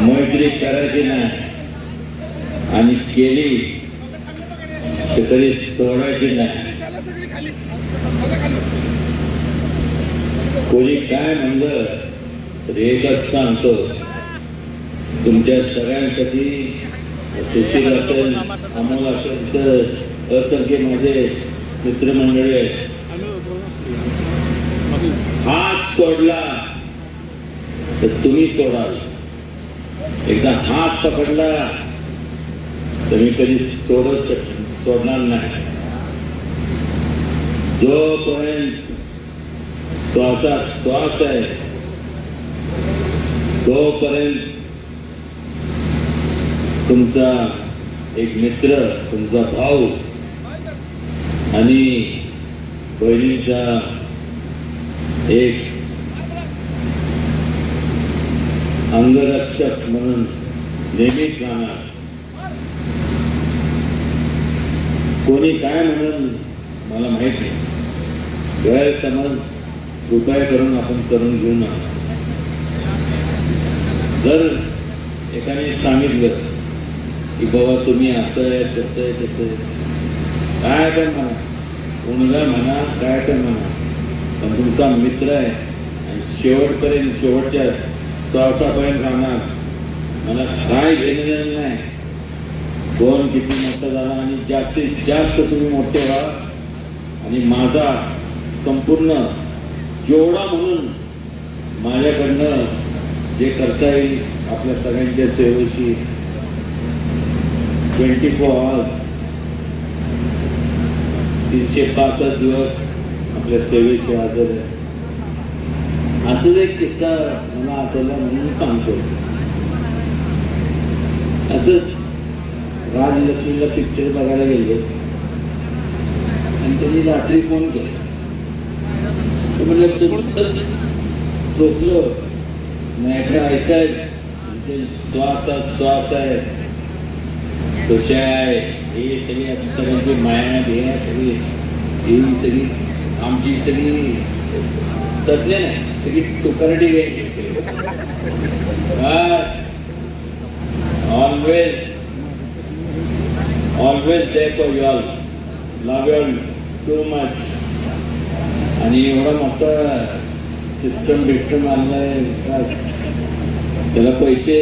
मैत्री करायची नाही आणि केली तर कधी सोडायची नाही. कोणी काय म्हणलं तर एकच सांगतो, तुमच्या सगळ्यांसाठी सुशील असेल, अमोल असेल, तर असंख्य माझे मित्रमंडळी आहेत. हात सोडला तर तुम्ही सोडाल, एकदा हात पकडला तर मी कधी सोडणार नाही. जोपर्यंत श्वास आहे तोपर्यंत तुमचा एक मित्र, तुमचा भाऊ आणि बहिणीचा एक अंगरक्षक म्हणून नेहमीच राहणार. कोणी काय म्हणून मला माहित नाही, गैरसमज कृपया करून आपण करून घेऊ नका. जर एकाने सांगितलं की बाबा तुम्ही असं आहे, तसं आहे, तसं आहे, काय पण म्हणा, मुलगा म्हणा, काय पण म्हणा, पण तुमचा मित्र आहे आणि शेवटपर्यंत, शेवटच्या श्वासापर्यंत राहणार. मला काय घेणं नाही कोण किती मोठं झाला, आणि जास्तीत जास्त तुम्ही मोठे व्हा आणि माझा संपूर्ण जेवढा म्हणून माझ्याकडनं जे करता येईल आपल्या सगळ्यांच्या सेवेशी 24 आवर्स 365 दिवस आपल्या सेवेशी हजर आहे. असंच एक किस्सा मला आठवला म्हणून सांगतो. असंच राजलक्ष्मीला पिक्चर बघायला गेलो आणि त्यांनी रात्री फोन केला. म्हणजे झोपलं नाही, ऐसा श्वास आहे, सोशा आहे, हे सगळी आता सगळ्यांची माया ध्येय सगळी ही सगळी आमची सगळी तज्ञ नाही, सगळी टोकारडी घ्यायची. बस always there for you all, love you all too much. आणि एवढा मोठा सिस्टम बिस्टम आणलाय, त्याला पैसे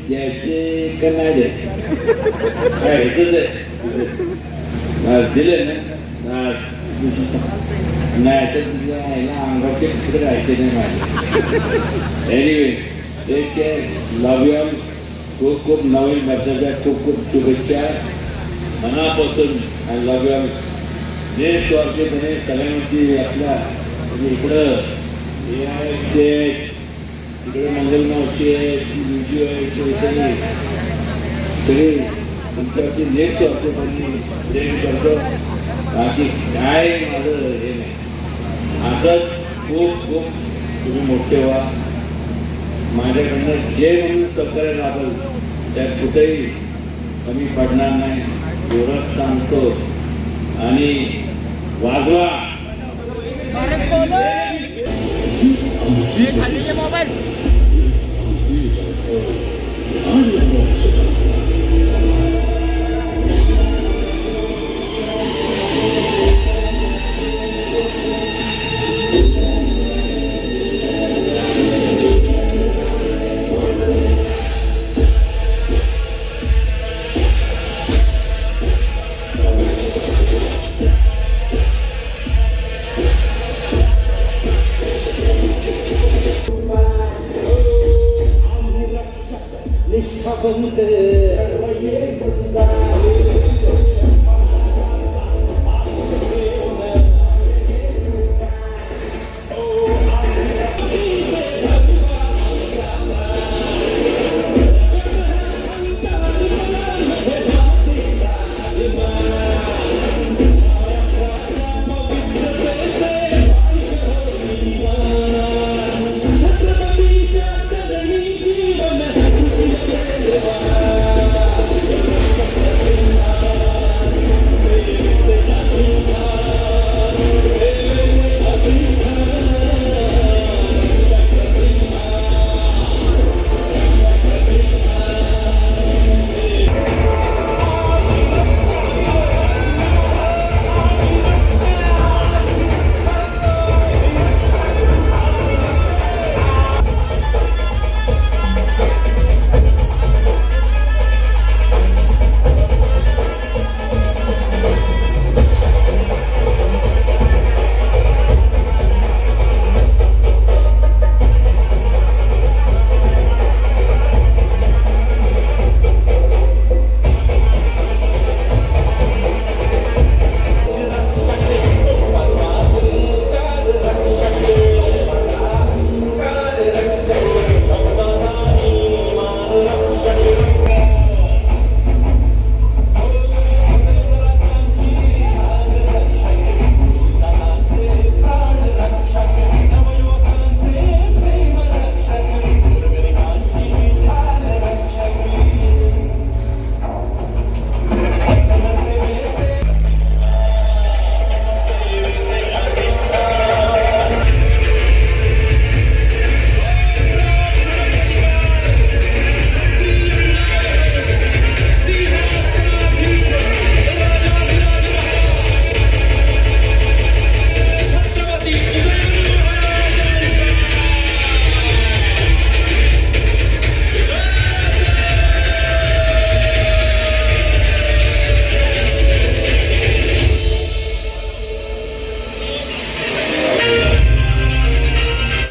द्यायचे का नाही द्यायचे काय हेच आहे. दिले ना नाही तर तुझ्या अंगाचे तिकडे राहायचे नाही माझे. Anyway take care, love you all. खूप खूप नवीन वर्षाच्या खूप खूप शुभेच्छा मनापासून. I love you all. देश वारकेपणे सगळ्यांची आपल्या इकडं हे आहे, तिकडे मंगलमावशी आहे, विजू आहे, सगळे तुमच्यावरती नेट वारकेपणे प्रेम करतो. बाकी काय माझं हे नाही. असंच खूप खूप तुम्ही मोठे व्हा. माझ्याकडनं जे म्हणून सहकार्य राबल त्यात कुठेही कमी पडणार नाही एवढंच सांगतो. आणि वाजवा मोबाईल.